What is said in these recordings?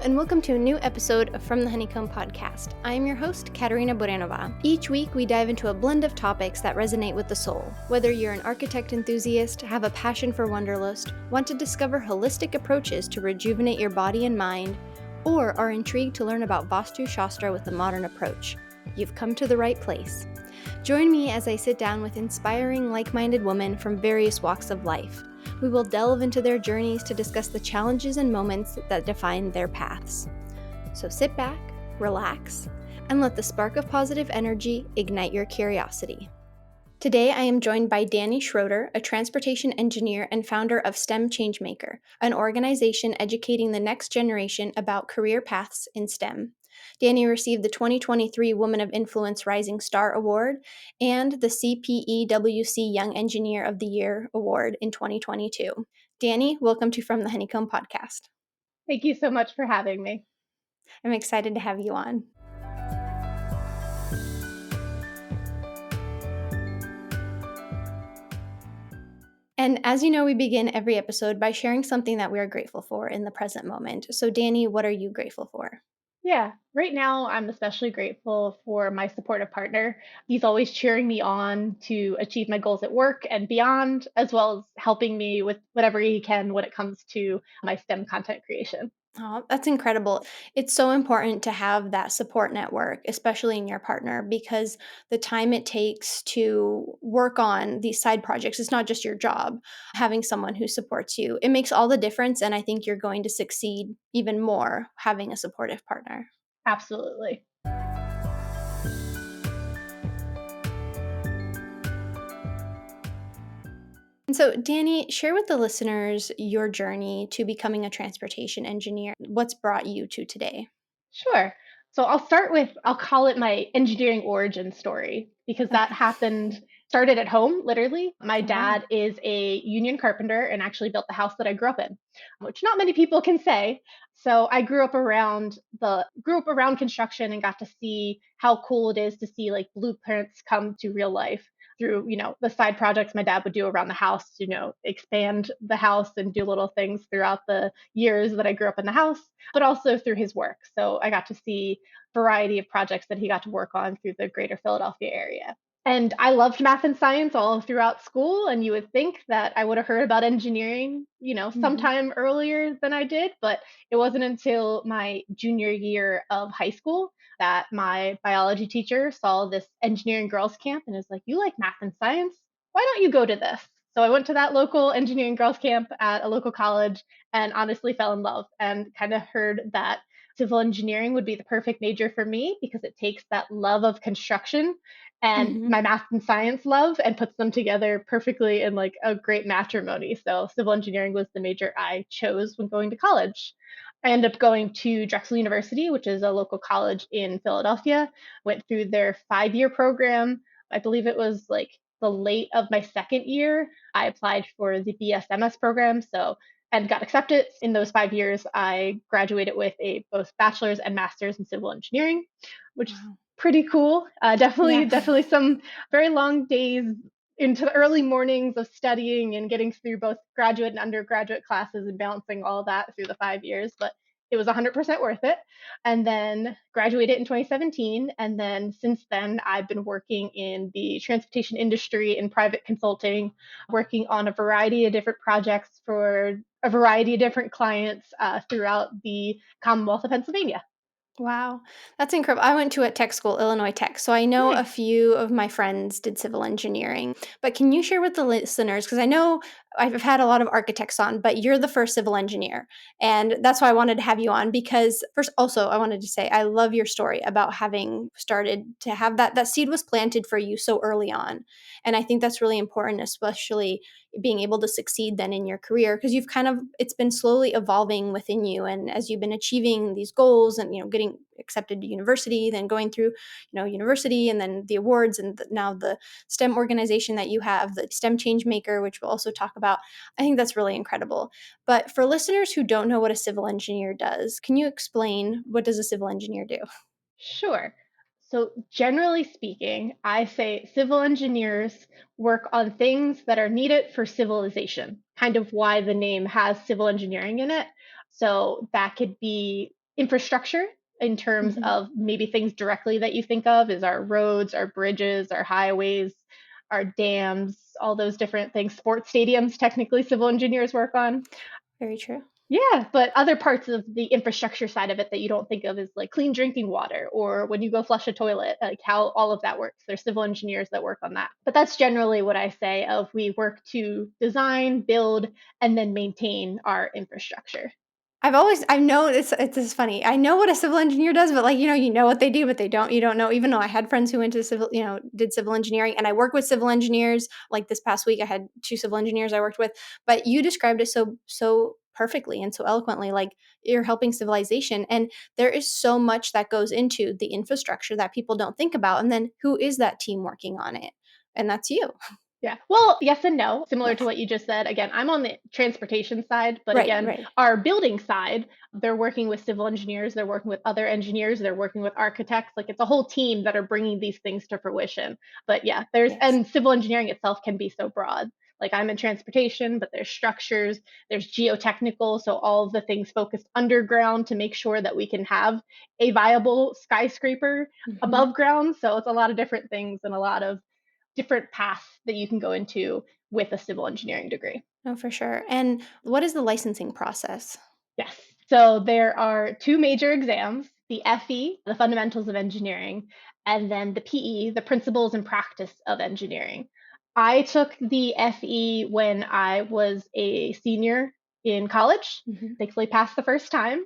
and welcome to a new episode of From the Honeycomb podcast. I am your host, Katerina. Each week, we dive into a blend of topics that resonate with the soul. Whether you're an architect enthusiast, have a passion for Wanderlust, want to discover holistic approaches to rejuvenate your body and mind, or are intrigued to learn about Vastu Shastra with a modern approach, you've come to the right place. Join me as I sit down with inspiring, like-minded women from various walks of life. We will delve into their journeys to discuss the challenges and moments that define their paths. So sit back, relax, and let the spark of positive energy ignite your curiosity. Today, I am joined by Dani Schroeder, a transportation engineer and founder of STEM Changemaker, an organization educating the next generation about career paths in STEM. Dani received the 2023 Woman of Influence Rising Star Award and the CPEWC Young Engineer of the Year Award in 2022. Dani, welcome to From the Honeycomb podcast. Thank you so much for having me. I'm excited to have you on. And as you know, we begin every episode by sharing something that we are grateful for in the present moment. So, Dani, what are you grateful for? Yeah, right now I'm especially grateful for my supportive partner. He's always cheering me on to achieve my goals at work and beyond, as well as helping me with whatever he can when it comes to my STEM content creation. Oh, that's incredible. It's so important to have that support network, especially in your partner, because the time it takes to work on these side projects, it's not just your job. Having someone who supports you, it makes all the difference. And I think you're going to succeed even more having a supportive partner. Absolutely. And so, Dani, share with the listeners your journey to becoming a transportation engineer. What's brought you to today? Sure. So I'll call it my engineering origin story because that Okay. started at home, literally. My Oh, wow. dad is a union carpenter and actually built the house that I grew up in, which not many people can say. So I grew up around construction and got to see how cool it is to see like blueprints come to real life through, the side projects my dad would do around the house, expand the house and do little things throughout the years that I grew up in the house, but also through his work. So I got to see a variety of projects that he got to work on through the greater Philadelphia area. And I loved math and science all throughout school. And you would think that I would have heard about engineering, Mm-hmm. sometime earlier than I did. But it wasn't until my junior year of high school that my biology teacher saw this engineering girls camp and is like, "You like math and science? Why don't you go to this?" So I went to that local engineering girls camp at a local college and honestly fell in love and kind of heard that civil engineering would be the perfect major for me because it takes that love of construction and Mm-hmm. my math and science love and puts them together perfectly in like a great matrimony. So civil engineering was the major I chose when going to college. I ended up going to Drexel University, which is a local college in Philadelphia, went through their 5-year program. I believe it was like the late of my second year. I applied for the BSMS program. And got accepted. In those 5 years, I graduated with a both bachelor's and master's in civil engineering, which is Wow. pretty cool. Yeah. Definitely some very long days into the early mornings of studying and getting through both graduate and undergraduate classes and balancing all that through the 5 years. But it was 100% worth it. And then graduated in 2017. And then since then, I've been working in the transportation industry in private consulting, working on a variety of different projects for a variety of different clients throughout the Commonwealth of Pennsylvania. Wow, that's incredible. I went to a tech school, Illinois Tech, so I know a Nice. few of my friends did civil engineering. But can you share with the listeners, because I know I've had a lot of architects on, but you're the first civil engineer. And that's why I wanted to have you on, because first, also, I wanted to say I love your story about having started to have that seed was planted for you so early on. And I think that's really important, especially being able to succeed then in your career, because it's been slowly evolving within you, and as you've been achieving these goals and getting accepted to university, then going through university and then the awards, and now the STEM organization that you have, the STEM Changemaker, which we'll also talk about. I think that's really incredible. But for listeners who don't know what a civil engineer does, can you explain, what does a civil engineer do? Sure. So, generally speaking, I say civil engineers work on things that are needed for civilization, kind of why the name has civil engineering in it. So, that could be infrastructure in terms Mm-hmm. of maybe things directly that you think of is our roads, our bridges, our highways, our dams, all those different things. Sports stadiums, technically, civil engineers work on. Very true. Yeah, but other parts of the infrastructure side of it that you don't think of is like clean drinking water or when you go flush a toilet, like how all of that works. There's civil engineers that work on that. But that's generally what I say of we work to design, build, and then maintain our infrastructure. I know it's just funny. I know what a civil engineer does, but like, you know what they do, but you don't know, even though I had friends who went to civil, did civil engineering, and I work with civil engineers. Like this past week, I had two civil engineers I worked with, but you described it so perfectly and so eloquently. Like you're helping civilization, and there is so much that goes into the infrastructure that people don't think about. And then who is that team working on it? And that's you. Yeah. Well, yes and no. Similar to Yes. what you just said. Again, I'm on the transportation side, but Right, again, right. our building side, they're working with civil engineers, they're working with other engineers, they're working with architects. Like it's a whole team that are bringing these things to fruition. But yeah, Yes. and civil engineering itself can be so broad. Like I'm in transportation, but there's structures, there's geotechnical, so all of the things focused underground to make sure that we can have a viable skyscraper Hmm. above ground. So it's a lot of different things and a lot of different paths that you can go into with a civil engineering degree. No, for sure. And what is the licensing process? Yes. So there are two major exams, the FE, the fundamentals of engineering, and then the PE, the principles and practice of engineering. I took the FE when I was a senior in college. Hmm. Thankfully, passed the first time.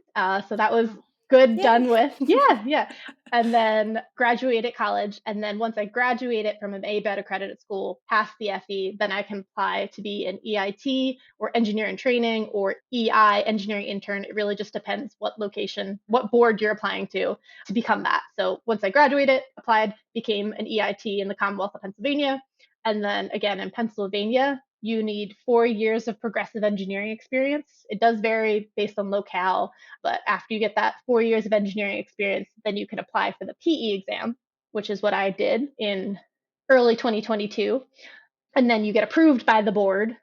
So that was Oh, good, done yay. with. Yeah, yeah. And then graduated college. And then once I graduated from an ABET accredited school, passed the FE, then I can apply to be an EIT or engineer in training or EI, engineering intern. It really just depends what location, what board you're applying to become that. So once I graduated, applied, became an EIT in the Commonwealth of Pennsylvania. And then again, in Pennsylvania, you need 4 years of progressive engineering experience. It does vary based on locale, but after you get that 4 years of engineering experience, then you can apply for the PE exam, which is what I did in early 2022. And then you get approved by the board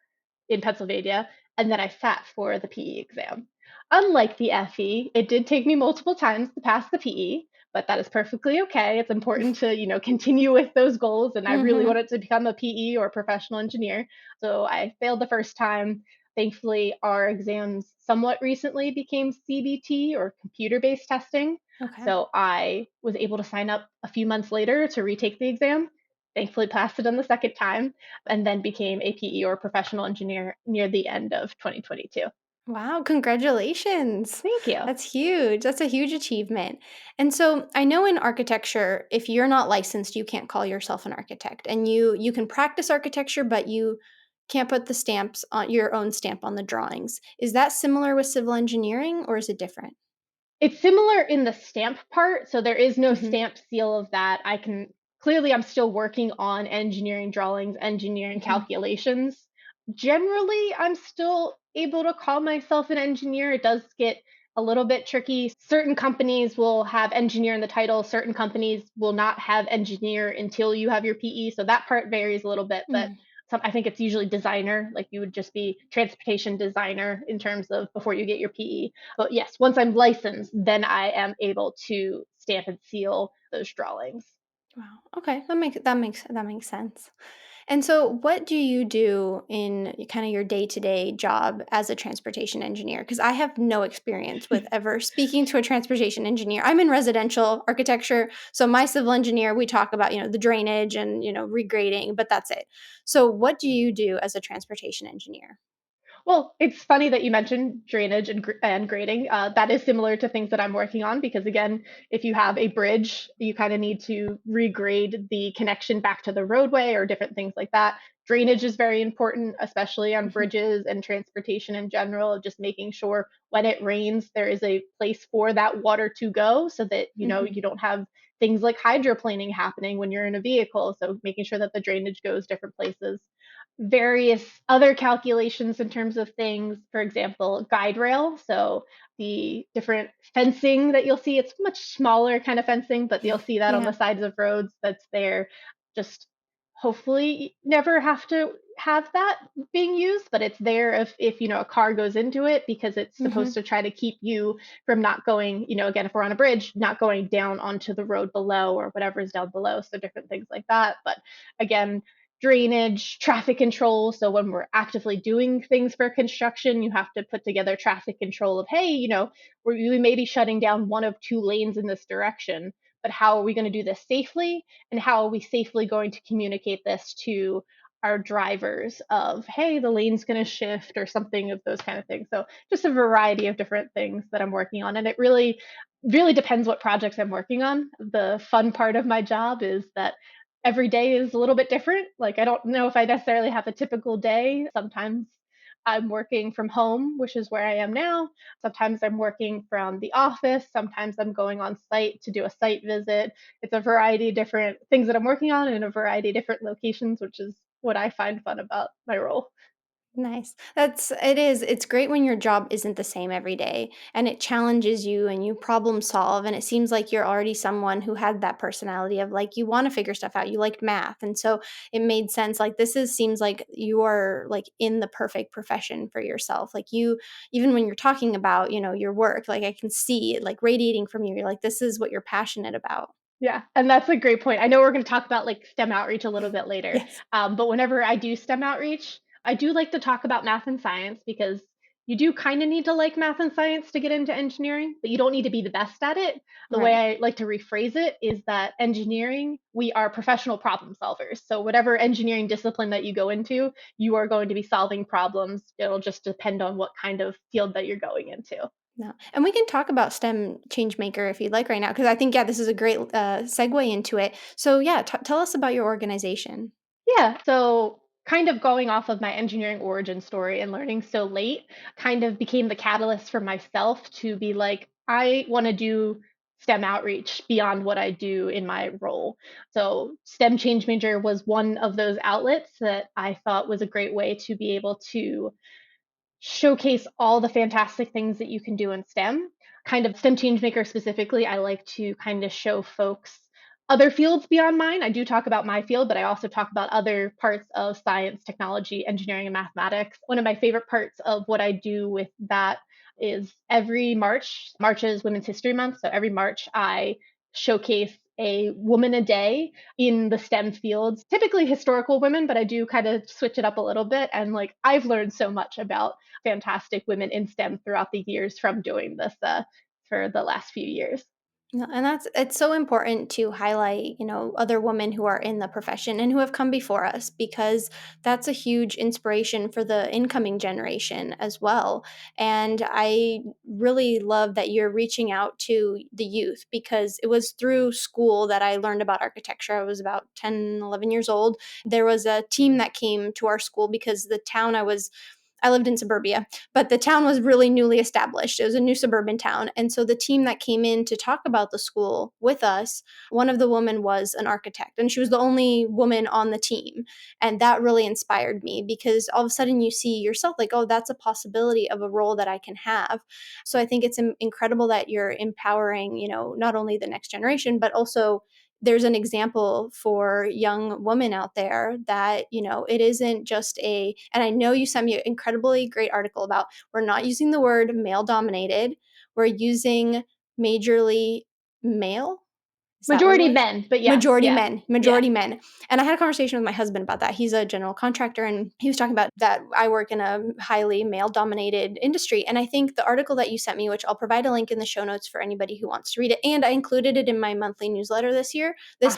in Pennsylvania, and then I sat for the PE exam. Unlike the FE, it did take me multiple times to pass the PE, but that is perfectly okay. It's important to, continue with those goals, and I really Hmm. wanted to become a PE or professional engineer. So I failed the first time. Thankfully, our exams somewhat recently became CBT or computer based testing. Okay. So I was able to sign up a few months later to retake the exam. Thankfully, passed it on the second time and then became a PE or professional engineer near the end of 2022. Wow, congratulations. Thank you. That's huge. That's a huge achievement. And so I know in architecture, if you're not licensed, you can't call yourself an architect. And you can practice architecture, but you can't put the stamps on your own stamp on the drawings. Is that similar with civil engineering or is it different? It's similar in the stamp part, so there is no Hmm. stamp seal of that. I can clearly I'm still working on engineering drawings, engineering Hmm. calculations. Generally, I'm still able to call myself an engineer. It does get a little bit tricky. Certain companies will have engineer in the title, certain companies will not have engineer until you have your PE. So that part varies a little bit, but I think it's usually designer, like you would just be transportation designer in terms of before you get your PE. But yes, once I'm licensed, then I am able to stamp and seal those drawings. Wow. Okay, that makes sense. And so, what do you do in kind of your day to day job as a transportation engineer? Because I have no experience with ever speaking to a transportation engineer. I'm in residential architecture, so my civil engineer, we talk about the drainage and regrading, but that's it. So, what do you do as a transportation engineer? Well, it's funny that you mentioned drainage and grading. That is similar to things that I'm working on because, again, if you have a bridge, you kind of need to regrade the connection back to the roadway or different things like that. Drainage is very important, especially on Mhm. bridges and transportation in general, just making sure when it rains, there is a place for that water to go so that, Mhm. you don't have things like hydroplaning happening when you're in a vehicle. So making sure that the drainage goes different places, various other calculations in terms of things, for example, guide rail. So the different fencing that you'll see, it's much smaller kind of fencing, but you'll see that on the Yeah. sides of roads that's there. Just hopefully never have to have that being used, but it's there if a car goes into it, because it's supposed Hmm. to try to keep you from not going, again, if we're on a bridge, not going down onto the road below or whatever is down below. So different things like that. But again, drainage, traffic control. So when we're actively doing things for construction, you have to put together traffic control of, hey, we may be shutting down one of two lanes in this direction, but how are we going to do this safely? And how are we safely going to communicate this to our drivers of, hey, the lane's going to shift or something of those kind of things. So just a variety of different things that I'm working on. And it really, really depends what projects I'm working on. The fun part of my job is that every day is a little bit different. Like, I don't know if I necessarily have a typical day. Sometimes I'm working from home, which is where I am now. Sometimes I'm working from the office. Sometimes I'm going on site to do a site visit. It's a variety of different things that I'm working on in a variety of different locations, which is what I find fun about my role. Nice. It's great when your job isn't the same every day and it challenges you and you problem solve. And it seems like you're already someone who had that personality of like, you want to figure stuff out. You liked math. And so it made sense. Like, seems like you are like in the perfect profession for yourself. Like, even when you're talking about, your work, like, I can see it like radiating from you. You're like, this is what you're passionate about. Yeah, and that's a great point. I know we're going to talk about like STEM outreach a little bit later, Yes. but whenever I do STEM outreach, I do like to talk about math and science, because you do kind of need to like math and science to get into engineering, but you don't need to be the best at it. The way Right. I like to rephrase it is that engineering, we are professional problem solvers. So whatever engineering discipline that you go into, you are going to be solving problems. It'll just depend on what kind of field that you're going into. No. And we can talk about STEM Changemaker if you'd like right now, because I think, yeah, this is a great segue into it. So, yeah, tell us about your organization. Yeah. So, kind of going off of my engineering origin story and learning so late, kind of became the catalyst for myself to be like, I want to do STEM outreach beyond what I do in my role. So, STEM Change Major was one of those outlets that I thought was a great way to be able to showcase all the fantastic things that you can do in STEM. Kind of STEM Changemaker specifically, I like to kind of show folks other fields beyond mine. I do talk about my field, but I also talk about other parts of science, technology, engineering, and mathematics. One of my favorite parts of what I do with that is every March is Women's History Month. So every March, I showcase a woman a day in the STEM fields, typically historical women, but I do kind of switch it up a little bit. And like, I've learned so much about fantastic women in STEM throughout the years from doing this for the last few years. No, and it's so important to highlight, other women who are in the profession and who have come before us, because that's a huge inspiration for the incoming generation as well. And I really love that you're reaching out to the youth, because it was through school that I learned about architecture. I was about 10, 11 years old. There was a team that came to our school because the town I lived in suburbia, but the town was really newly established. It was a new suburban town. And so the team that came in to talk about the school with us, one of the women was an architect, and she was the only woman on the team. And that really inspired me, because all of a sudden you see yourself like, oh, that's a possibility of a role that I can have. So I think it's incredible that you're empowering, not only the next generation, but also there's an example for young women out there that, it isn't just and I know you sent me an incredibly great article about, we're not using the word male dominated, we're using majorly male. Is that what it Majority was? men, but yes, Majority yeah, men, yeah, majority men. And I had a conversation with my husband about that. He's a general contractor, and he was talking about that I work in a highly male dominated industry. And I think the article that you sent me, which I'll provide a link in the show notes for anybody who wants to read it, and I included it in my monthly newsletter this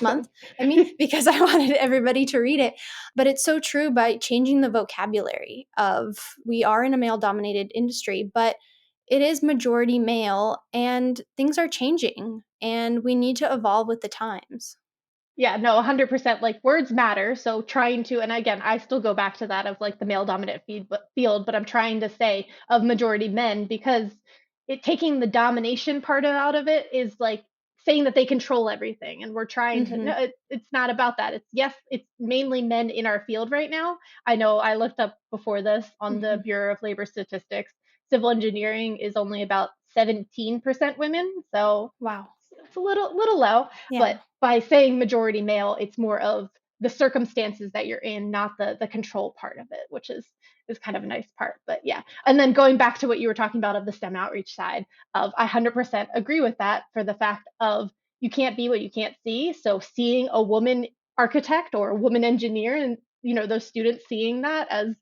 month, awesome. because I wanted everybody to read it. But it's so true, by changing the vocabulary of, we are in a male dominated industry, but it is majority male, and things are changing and we need to evolve with the times. Yeah, no, 100%. Like, words matter. So trying to, and again, I still go back to that of like the male dominant field, but I'm trying to say of majority men, because it taking the domination part out of it is like saying that they control everything. And we're trying to, no, Mhm. it's not about that. It's, yes, it's mainly men in our field right now. I know I looked up before this on the Mhm. Bureau of Labor Statistics. Civil engineering is only about 17% women. So Wow. it's a little low, Yeah. but by saying majority male, it's more of the circumstances that you're in, not the control part of it, which is kind of a nice part. But yeah. And then going back to what you were talking about of the STEM outreach side of, I 100% agree with that, for the fact of you can't be what you can't see. So seeing a woman architect or a woman engineer, and those students seeing that as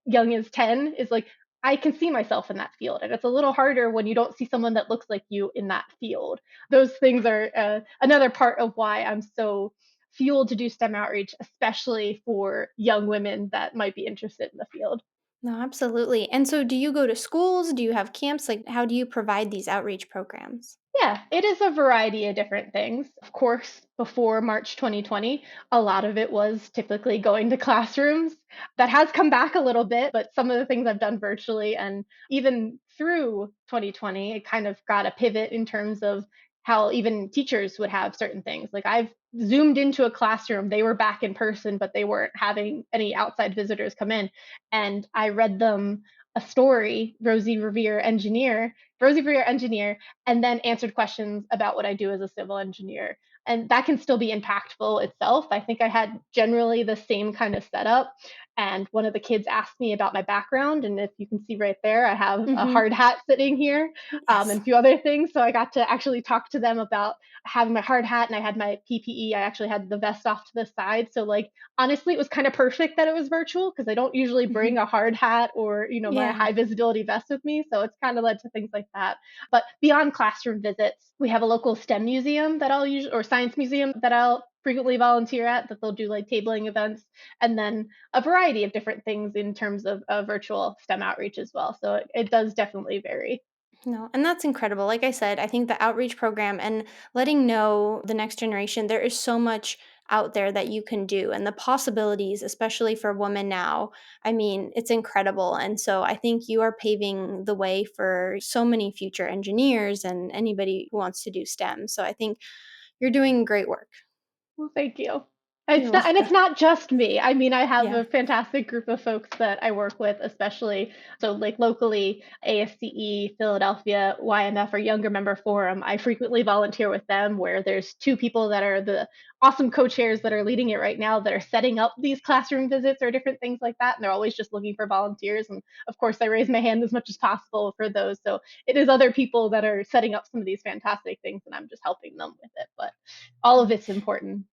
young as 10 is like, I can see myself in that field. And it's a little harder when you don't see someone that looks like you in that field. Those things are another part of why I'm so fueled to do STEM outreach, especially for young women that might be interested in the field. No, absolutely. And so do you go to schools? Do you have camps? Like, how do you provide these outreach programs? Yeah, it is a variety of different things. Of course, before March 2020, a lot of it was typically going to classrooms. That has come back a little bit, but some of the things I've done virtually, and even through 2020, it kind of got a pivot in terms of how even teachers would have certain things. Like I've zoomed into a classroom, they were back in person, but they weren't having any outside visitors come in. And I read them a story, Rosie Revere engineer, and then answered questions about what I do as a civil engineer. And that can still be impactful itself. I think I had generally the same kind of setup. And one of the kids asked me about my background. And if you can see right there, I have a Mm-hmm. hard hat sitting here, Yes. and a few other things. So I got to actually talk to them about having my hard hat, and I had my PPE. I actually had the vest off to the side. So, like, honestly, it was kind of perfect that it was virtual because I don't usually Hmm. bring a hard hat or, my Yeah. high visibility vest with me. So it's kind of led to things like that. But beyond classroom visits, we have a local STEM museum that I'll use, or science museum that I'll frequently volunteer at, that they'll do like tabling events, and then a variety of different things in terms of virtual STEM outreach as well. So it does definitely vary. No, and that's incredible. Like I said, I think the outreach program and letting know the next generation, there is so much out there that you can do, and the possibilities, especially for women now. I mean, it's incredible. And so I think you are paving the way for so many future engineers and anybody who wants to do STEM. So I think you're doing great work. Well, thank you. You're It's not, and it's welcome. not just me. I mean, I have Yeah. a fantastic group of folks that I work with, especially so like locally, ASCE, Philadelphia, YMF, or Younger Member Forum. I frequently volunteer with them, where there's two people that are the awesome co-chairs that are leading it right now, that are setting up these classroom visits or different things like that. And they're always just looking for volunteers. And of course, I raise my hand as much as possible for those. So it is other people that are setting up some of these fantastic things, and I'm just helping them with it. But all of it's important.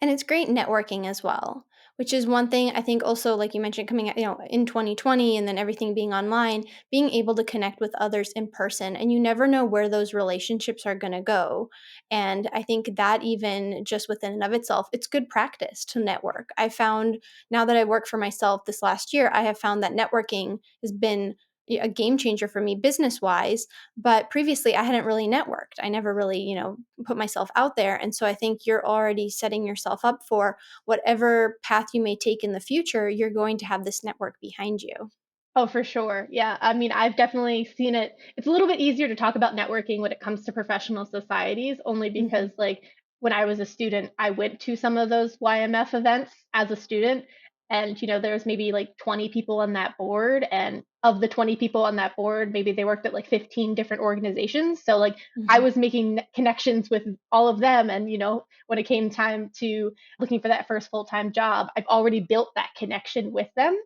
And it's great networking as well, which is one thing I think also, like you mentioned, coming out, in 2020 and then everything being online, being able to connect with others in person. And you never know where those relationships are going to go. And I think that even just within and of itself, it's good practice to network. I found now that I work for myself this last year, I have found that networking has been a game changer for me business wise, but previously I hadn't really networked. I never really, put myself out there. And so I think you're already setting yourself up for whatever path you may take in the future, you're going to have this network behind you. Oh, for sure. Yeah. I mean, I've definitely seen it. It's a little bit easier to talk about networking when it comes to professional societies, only Hmm. because, like, when I was a student, I went to some of those YMF events as a student. And, there's maybe like 20 people on that board. And of the 20 people on that board, maybe they worked at like 15 different organizations. So, like, I Hmm. was making connections with all of them. And, when it came time to looking for that first full time job, I've already built that connection with them.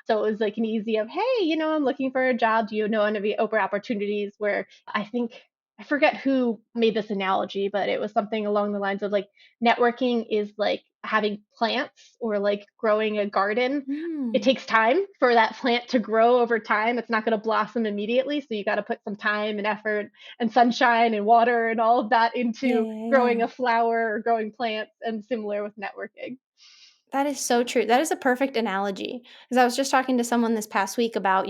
So it was like an easy of, hey, I'm looking for a job. Do you know any open opportunities? Where I think, I forget who made this analogy, but it was something along the lines of like, networking is like having plants or like growing a garden. It Mm. takes time for that plant to grow over time. It's not going to blossom immediately. So you got to put some time and effort and sunshine and water and all of that Yeah, into yeah, growing a yeah. flower or growing plants, and similar with networking. That is so true. That is a perfect analogy. Because I was just talking to someone this past week about,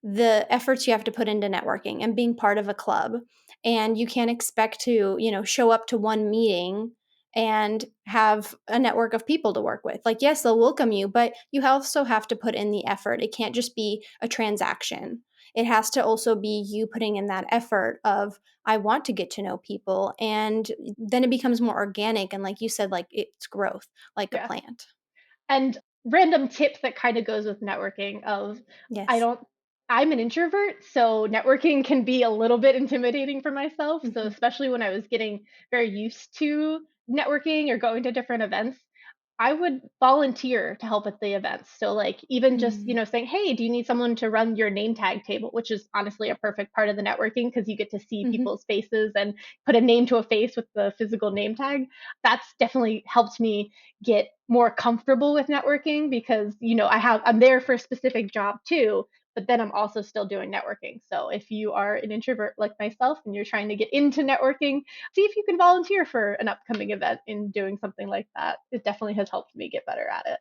the efforts you have to put into networking and being part of a club. And you can't expect to, show up to one meeting and have a network of people to work with. Like, yes, they'll welcome you, but you also have to put in the effort. It can't just be a transaction. It has to also be you putting in that effort of, I want to get to know people. And then it becomes more organic. And like you said, like it's growth, like a Yeah. plant. And random tip that kind of goes with networking of, I Yes. don't I'm an introvert, so networking can be a little bit intimidating for myself. So Mhm. especially when I was getting very used to networking or going to different events, I would volunteer to help at the events. So like even just, Mm. saying, "Hey, do you need someone to run your name tag table?" which is honestly a perfect part of the networking because you get to see Hmm. people's faces and put a name to a face with the physical name tag. That's definitely helped me get more comfortable with networking because, I'm there for a specific job too, but then I'm also still doing networking. So if you are an introvert like myself and you're trying to get into networking, see if you can volunteer for an upcoming event in doing something like that. It definitely has helped me get better at it.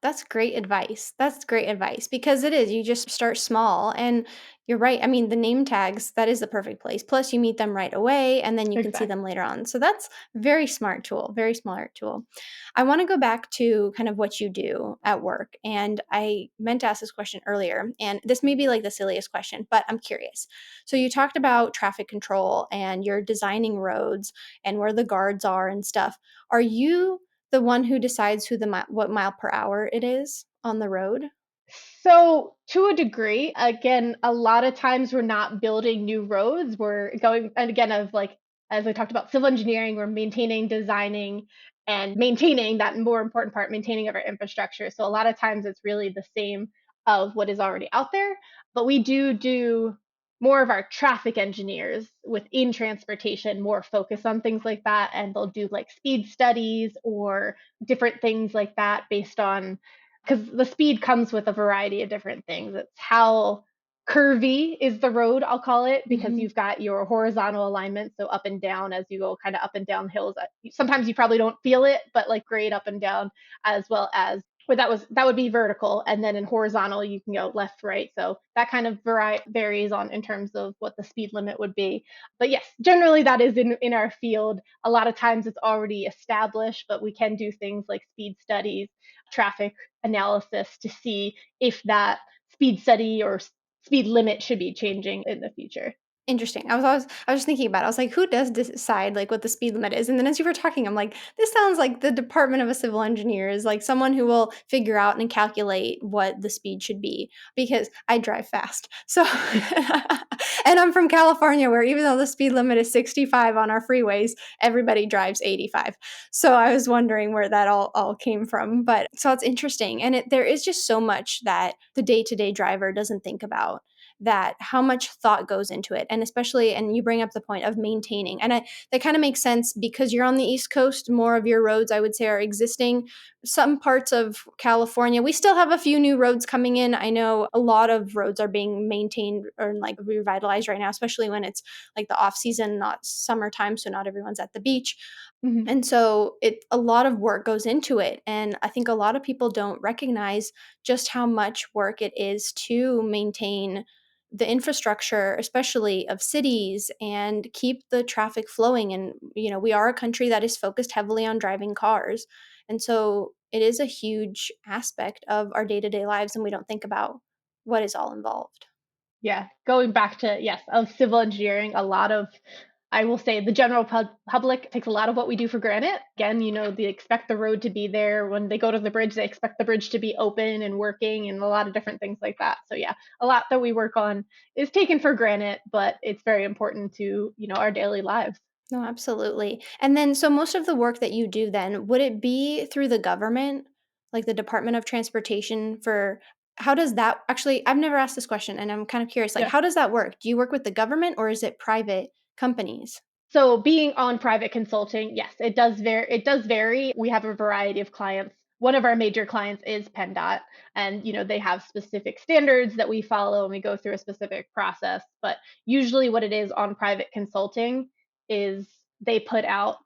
That's great advice. That's great advice because it is. You just start small and you're right. I mean, the name tags, that is the perfect place. Plus, you meet them right away and then you can see them Exactly. later on. So that's very smart tool, very smart tool. I want to go back to kind of what you do at work. And I meant to ask this question earlier, and this may be like the silliest question, but I'm curious. So you talked about traffic control and you're designing roads and where the guards are and stuff. Are you the one who decides what mile per hour it is on the road? So, to a degree, again, a lot of times we're not building new roads. We're going, and again, of like, as I talked about civil engineering, we're maintaining, designing, and maintaining that more important part, maintaining of our infrastructure. So, a lot of times it's really the same of what is already out there. But we do more of our traffic engineers within transportation, more focus on things like that. And they'll do like speed studies or different things like that based on because the speed comes with a variety of different things. It's how curvy is the road, I'll call it, because Mhm. you've got your horizontal alignment, so up and down as you go kind of up and down hills. Sometimes you probably don't feel it, but like grade up and down, as well as well, that would be vertical, and then in horizontal you can go left, right. So that kind of varies on in terms of what the speed limit would be. But yes, generally that is in our field. A lot of times it's already established, but we can do things like speed studies, traffic analysis to see if that speed study or speed limit should be changing in the future. Interesting. I was thinking about it. I was like, who does decide like what the speed limit is? And then as you were talking, I'm like, this sounds like the department of a civil engineer is like someone who will figure out and calculate what the speed should be because I drive fast. So and I'm from California where even though the speed limit is 65 on our freeways, everybody drives 85. So I was wondering where that all came from. But so it's interesting. And there is just so much that the day-to-day driver doesn't think about, that how much thought goes into it, and especially, and you bring up the point of maintaining, and that kind of makes sense because you're on the East Coast. More of your roads, I would say, are existing. Some parts of California, we still have a few new roads coming in. I know a lot of roads are being maintained or like revitalized right now, especially when it's like the off season, not summertime, so not everyone's at the beach. Mhm. And so a lot of work goes into it, and I think a lot of people don't recognize just how much work it is to maintain the infrastructure, especially of cities, and keep the traffic flowing. And we are a country that is focused heavily on driving cars. And so it is a huge aspect of our day-to-day lives, and we don't think about what is all involved. Yeah, going back to yes, of civil engineering, a lot of I will say the general public takes a lot of what we do for granted. Again, they expect the road to be there. When they go to the bridge, they expect the bridge to be open and working and a lot of different things like that. So yeah, a lot that we work on is taken for granted, but it's very important to, our daily lives. No, absolutely. And then, so most of the work that you do then, would it be through the government, like the Department of Transportation for how does that actually, I've never asked this question and I'm kind of curious, like, Yeah. how does that work? Do you work with the government or is it private companies? So being on private consulting, yes, it does vary. We have a variety of clients. One of our major clients is PennDOT, and they have specific standards that we follow and we go through a specific process. But usually what it is on private consulting is they put out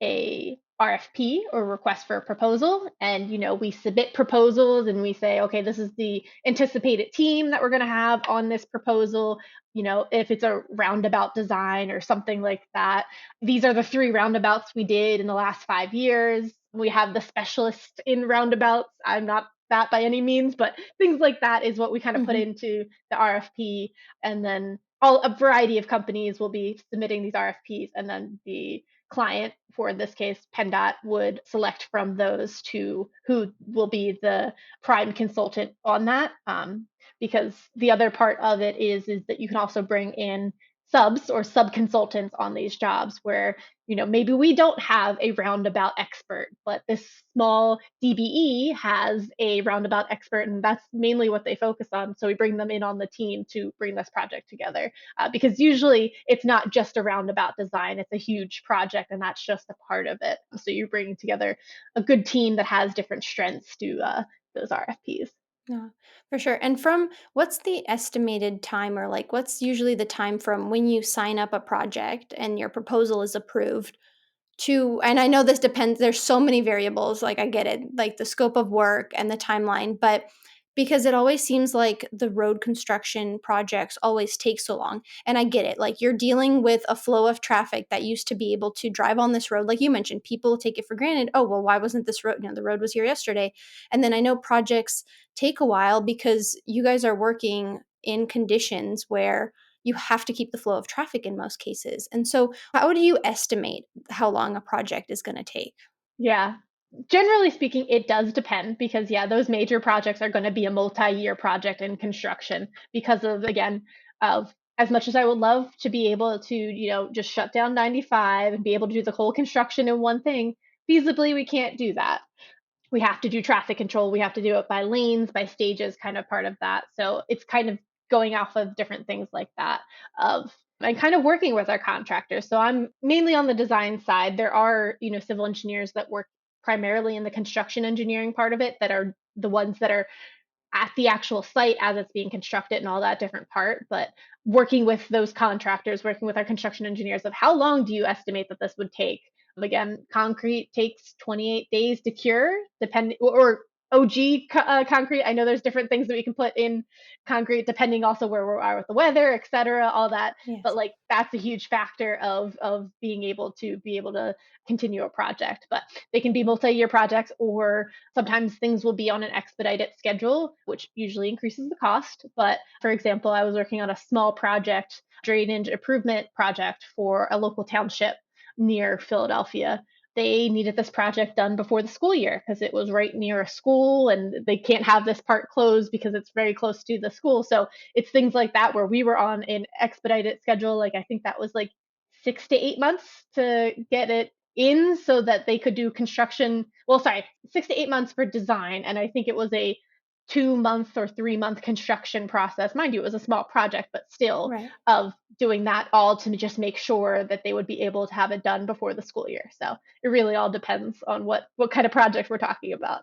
a RFP or request for a proposal, and we submit proposals and we say, okay, this is the anticipated team that we're going to have on this proposal. If it's a roundabout design or something like that, these are the three roundabouts we did in the last 5 years. We have the specialist in roundabouts. I'm not that by any means, but things like that is what we kind of put Mhm. into the RFP. And then a variety of companies will be submitting these RFPs, and then the client, for this case, PennDOT, would select from those two who will be the prime consultant on that. Because the other part of it is that you can also bring in subs or sub consultants on these jobs where, maybe we don't have a roundabout expert, but this small DBE has a roundabout expert, and that's mainly what they focus on. So we bring them in on the team to bring this project together, because usually it's not just a roundabout design, it's a huge project, and that's just a part of it. So you're bringing together a good team that has different strengths to those RFPs. Yeah, for sure. And from what's the estimated time, or like what's usually the time from when you sign up a project and your proposal is approved to, and I know this depends, there's so many variables, like I get it, like the scope of work and the timeline, but because it always seems like the road construction projects always take so long. And I get it. Like you're dealing with a flow of traffic that used to be able to drive on this road. Like you mentioned, people take it for granted. Oh, well, why wasn't this road? The road was here yesterday. And then I know projects take a while because you guys are working in conditions where you have to keep the flow of traffic in most cases. And so, how do you estimate how long a project is going to take? Yeah. Generally speaking, it does depend because, yeah, those major projects are going to be a multi-year project in construction because of, again, of as much as I would love to be able to, just shut down 95 and be able to do the whole construction in one thing, feasibly, we can't do that. We have to do traffic control. We have to do it by lanes, by stages, kind of part of that. So it's kind of going off of different things like that of and kind of working with our contractors. So I'm mainly on the design side. There are, civil engineers that work primarily in the construction engineering part of it that are the ones that are at the actual site as it's being constructed and all that different part. But working with those contractors, working with our construction engineers of how long do you estimate that this would take? Again, concrete takes 28 days to cure, depending, or OG concrete. I know there's different things that we can put in concrete depending also where we are with the weather, et cetera, all that. But Yes. like that's a huge factor of being able to continue a project. But they can be multi-year projects, or sometimes things will be on an expedited schedule, which usually increases the cost. But for example, I was working on a small project, drainage improvement project for a local township near Philadelphia. They needed this project done before the school year because it was right near a school and they can't have this part closed because it's very close to the school. So it's things like that where we were on an expedited schedule. Like I think that was like 6 to 8 months to get it in so that they could do construction. Well, sorry, 6 to 8 months for design. And I think it was a 2 month or 3 month construction process. Mind you, it was a small project, but still Right. of doing that all to just make sure that they would be able to have it done before the school year. So it really all depends on what kind of project we're talking about.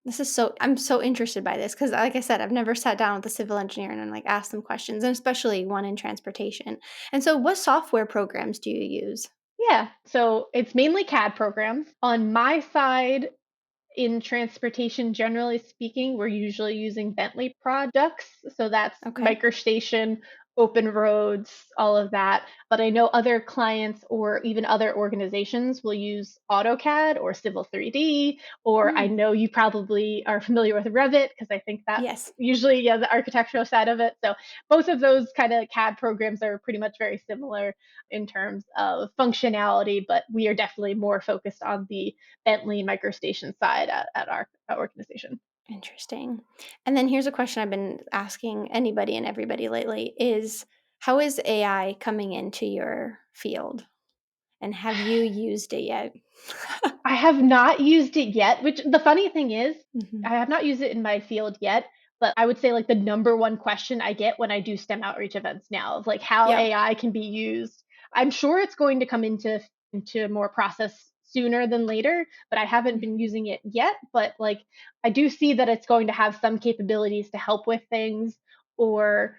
This is so, I'm so interested by this because, like I said, I've never sat down with a civil engineer and like asked them questions, and especially one in transportation. And so, what software programs do you use? Yeah, so it's mainly CAD programs. On my side, in transportation, generally speaking, we're usually using Bentley products. So that's Okay. MicroStation, Open Roads, all of that. But I know other clients or even other organizations will use AutoCAD or Civil 3D, or I Mm. know you probably are familiar with Revit because I think that's Yes. usually, yeah, the architectural side of it. So both of those kind of CAD programs are pretty much very similar in terms of functionality, but we are definitely more focused on the Bentley MicroStation side at our organization. Interesting. And then here's a question I've been asking anybody and everybody lately is how is AI coming into your field? And have you used it yet? I have not used it yet, which the funny thing is, Mhm. I have not used it in my field yet, but I would say like the number one question I get when I do STEM outreach events now of like how Yep. AI can be used. I'm sure it's going to come into more process sooner than later, but I haven't been Mhm. using it yet, but like I do see that it's going to have some capabilities to help with things or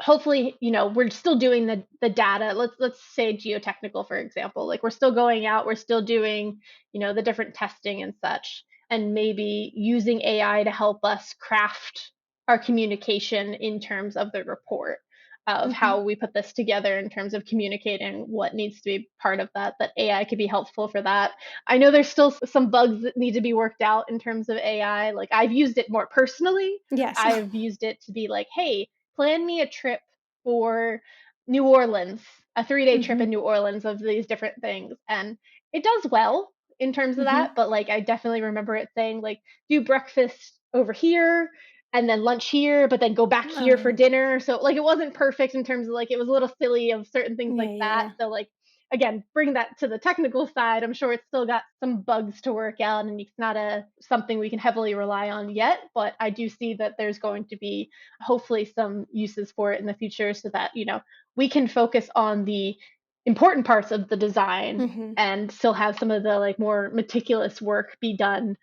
hopefully, we're still doing the data. Let's say geotechnical, for example. Like we're still going out, we're still doing, the different testing and such, and maybe using AI to help us craft our communication in terms of the report of Mhm. how we put this together in terms of communicating what needs to be part of that AI could be helpful for that. I know there's still some bugs that need to be worked out in terms of AI. Like I've used it more personally. Yes. I've used it to be like, hey, plan me a trip for New Orleans, a 3 day trip in Mhm. New Orleans of these different things. And it does well in terms of that. Mhm. But like, I definitely remember it saying, like, do breakfast over here and then lunch here, but then go back here for Oh, dinner. So like it wasn't perfect in terms of like it was a little silly of certain things yeah, like yeah, that. yeah. So like again, bring that to the technical side. I'm sure it's still got some bugs to work out and it's not a something we can heavily rely on yet, but I do see that there's going to be hopefully some uses for it in the future so that, we can focus on the important parts of the design Hmm. and still have some of the like more meticulous work be done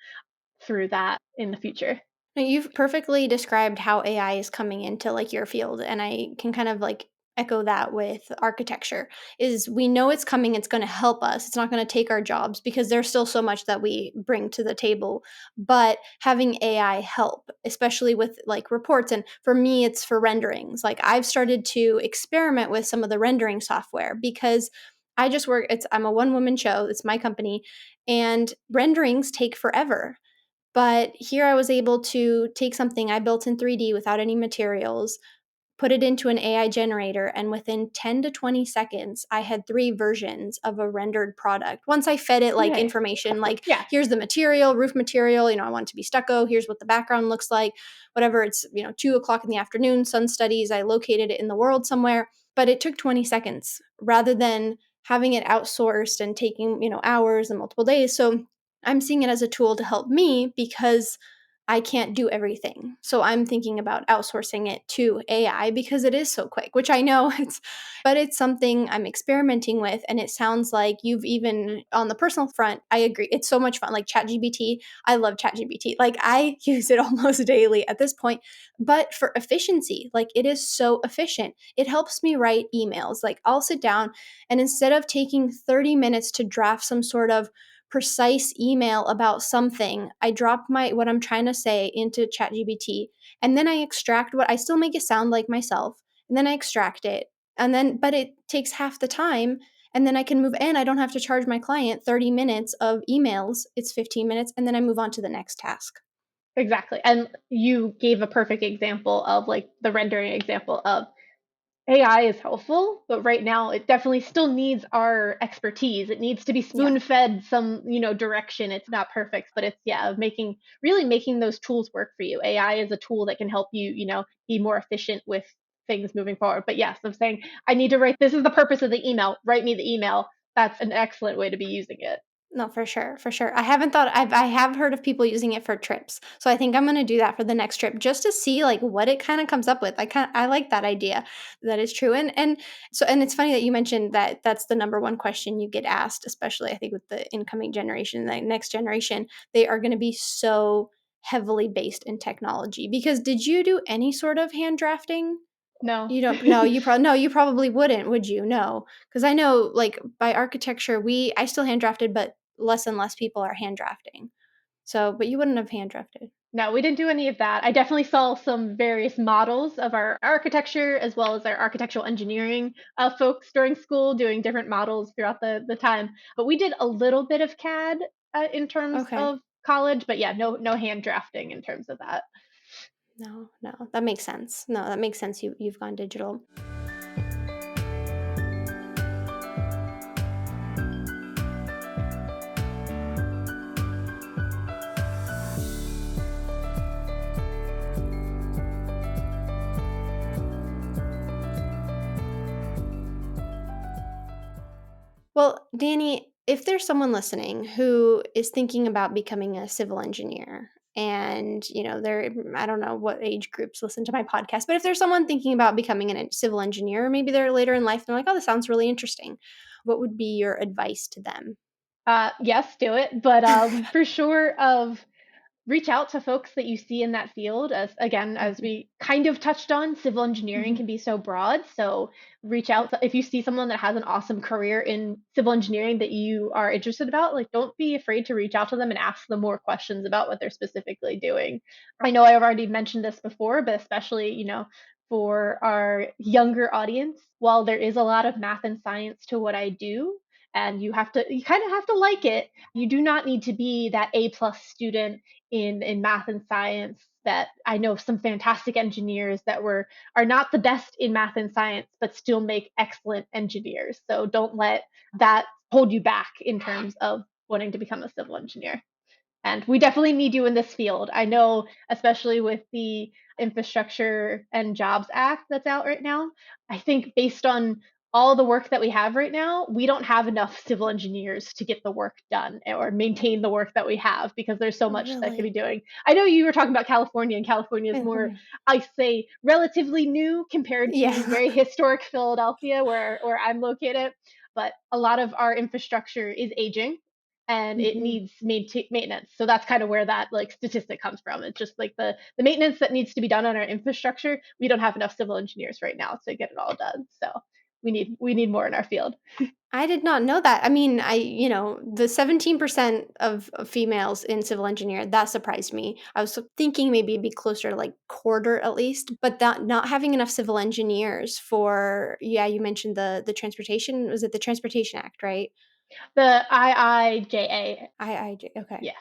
through that in the future. No, you've perfectly described how AI is coming into like your field, and I can kind of like echo that with architecture. Is we know it's coming, it's going to help us. It's not going to take our jobs because there's still so much that we bring to the table, but having AI help, especially with like reports, and for me it's for renderings. Like I've started to experiment with some of the rendering software because I just work I'm a one woman show, it's my company, and renderings take forever. But here I was able to take something I built in 3D without any materials, put it into an AI generator, and within 10 to 20 seconds, I had three versions of a rendered product. Once I fed it like Nice. information, like Yeah, here's the material, roof material, I want it to be stucco, here's what the background looks like, whatever. It's, 2 o'clock in the afternoon, sun studies, I located it in the world somewhere, but it took 20 seconds rather than having it outsourced and taking, hours and multiple days. So I'm seeing it as a tool to help me because I can't do everything. So I'm thinking about outsourcing it to AI because it is so quick, which I know but it's something I'm experimenting with. And it sounds like you've even on the personal front, I agree. It's so much fun. Like ChatGPT, I love ChatGPT. Like I use it almost daily at this point, but for efficiency, like it is so efficient. It helps me write emails. Like I'll sit down and instead of taking 30 minutes to draft some sort of precise email about something, I drop my what I'm trying to say into ChatGPT, and then I extract what I still make it sound like myself, and then I extract it. And then but it takes half the time and then I can move and I don't have to charge my client 30 minutes of emails. It's 15 minutes and then I move on to the next task. exactly. And you gave a perfect example of like the rendering example of AI is helpful, but right now it definitely still needs our expertise. It needs to be Yeah. spoon fed some, direction. It's not perfect, but it's yeah, making those tools work for you. AI is a tool that can help you, be more efficient with things moving forward. But yes, I'm saying I need to write this is the purpose of the email. Write me the email. That's an excellent way to be using it. No, for sure, for sure. I haven't thought I have heard of people using it for trips. So I think I'm gonna do that for the next trip just to see like what it kind of comes up with. I like that idea. That is true. And it's funny that you mentioned that that's the number one question you get asked, especially I think with the incoming generation, the next generation, they are gonna be so heavily based in technology. Because did you do any sort of hand drafting? No. You don't no, you probably wouldn't, would you? No, because I know, like, by architecture, I still hand drafted, but less and less people are hand drafting. So but you wouldn't have hand drafted. No, we didn't do any of that. I definitely saw some various models of our architecture as well as our architectural engineering folks during school doing different models throughout the time. But we did a little bit of CAD in terms Okay. of college, but yeah, no hand drafting in terms of that. No, no, that makes sense. No, that makes sense. You've gone digital. Well, Danny, if there's someone listening who is thinking about becoming a civil engineer and, they're I don't know what age groups listen to my podcast, but if there's someone thinking about becoming a civil engineer, maybe they're later in life and they're like, "Oh, this sounds really interesting." What would be your advice to them? Yes, do it, but for sure of reach out to folks that you see in that field as Mhm, we kind of touched on civil engineering mhm. can be so broad, so if you see someone that has an awesome career in civil engineering that you are interested about, like don't be afraid to reach out to them and ask them more questions about what they're specifically doing. I know I've already mentioned this before, but especially for our younger audience, while there is a lot of math and science to what I do, and you kind of have to like it, you do not need to be that A+ student in math and science. That I know some fantastic engineers that are not the best in math and science but still make excellent engineers. So don't let that hold you back in terms of wanting to become a civil engineer. And we definitely need you in this field. I know, especially with the Infrastructure and Jobs Act that's out right now, I think based on all the work that we have right now, we don't have enough civil engineers to get the work done or maintain the work that we have because there's so much that could be Really? doing. I know you were talking about California, and California is more, California. I say, relatively new compared to Yeah. very historic Philadelphia, where I'm located. But a lot of our infrastructure is aging and it Hmm. needs maintenance. So that's kind of where that like statistic comes from. It's just like the maintenance that needs to be done on our infrastructure. We don't have enough civil engineers right now to get it all done. So we need more in our field. I did not know that. I mean, the 17% of females in civil engineer, that surprised me. I was thinking maybe it'd be closer to like quarter at least, but that not having enough civil engineers for, yeah, you mentioned the transportation, was it the Transportation Act, right? The IIJA. IIJ, okay. Yeah.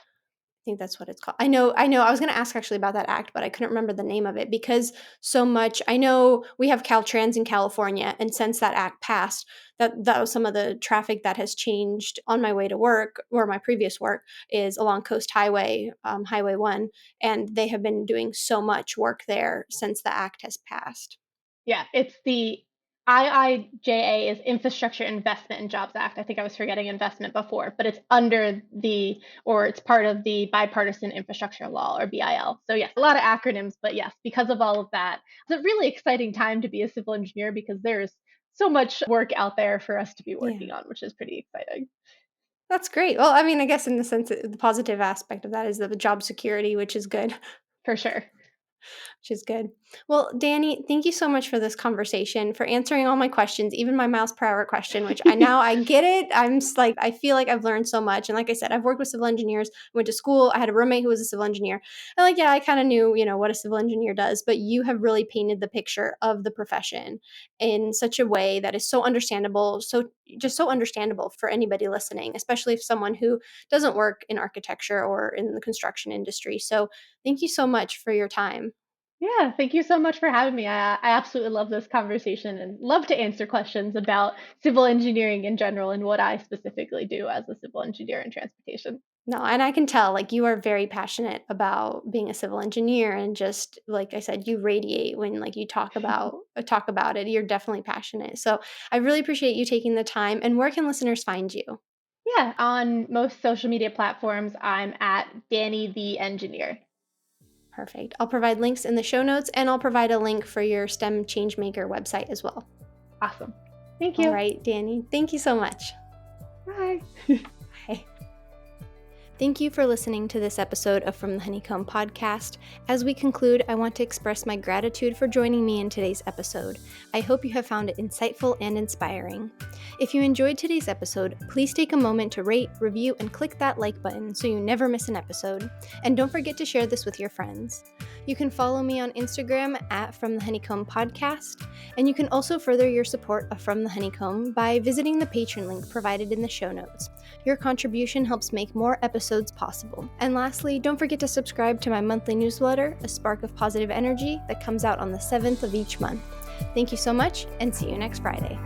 Think that's what it's called. I know, I was gonna ask actually about that act, but I couldn't remember the name of it because so much I know we have Caltrans in California, and since that act passed, that was some of the traffic that has changed on my way to work, or my previous work is along Coast Highway, Highway 1, and they have been doing so much work there since the act has passed. Yeah, it's the IIJA is Infrastructure Investment and Jobs Act. I think I was forgetting investment before, but it's under or it's part of the Bipartisan Infrastructure Law, or BIL. So yes, a lot of acronyms, but yes, because of all of that, it's a really exciting time to be a civil engineer because there's so much work out there for us to be Yeah. working on, which is pretty exciting. That's great. Well, I mean, I guess in the sense the positive aspect of that is the job security, which is good. For sure. Which is good. Well, Dani, thank you so much for this conversation, for answering all my questions, even my miles per hour question, which I get it. Like, I feel like I've learned so much. And like I said, I've worked with civil engineers, went to school. I had a roommate who was a civil engineer. And like, yeah, I kind of knew, what a civil engineer does, but you have really painted the picture of the profession in such a way that is so understandable, so understandable for anybody listening, especially if someone who doesn't work in architecture or in the construction industry. So thank you so much for your time. Yeah, thank you so much for having me. I absolutely love this conversation and love to answer questions about civil engineering in general and what I specifically do as a civil engineer in transportation. No, and I can tell, like, you are very passionate about being a civil engineer, and just like I said, you radiate when like you talk about it. You're definitely passionate. So I really appreciate you taking the time. And where can listeners find you? Yeah, on most social media platforms, I'm at Dani the Engineer. Perfect. I'll provide links in the show notes, and I'll provide a link for your STEM Changemaker website as well. Awesome. Thank All you. right, Dani. Thank you so much. Bye. Bye. Thank you for listening to this episode of From the Honeycomb podcast. As we conclude, I want to express my gratitude for joining me in today's episode. I hope you have found it insightful and inspiring. If you enjoyed today's episode, please take a moment to rate, review, and click that like button so you never miss an episode. And don't forget to share this with your friends. You can follow me on Instagram at From the Honeycomb Podcast, and you can also further your support of From the Honeycomb by visiting the Patreon link provided in the show notes. Your contribution helps make more episodes possible. And lastly, don't forget to subscribe to my monthly newsletter, A Spark of Positive Energy, that comes out on the 7th of each month. Thank you so much, and see you next Friday.